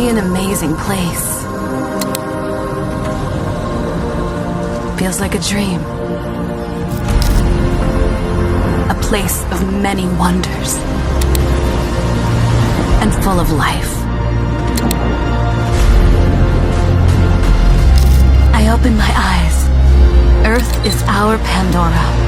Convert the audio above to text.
be an amazing place. Feels like a dream. A place of many wonders. And full of life. I open my eyes. Earth is our Pandora.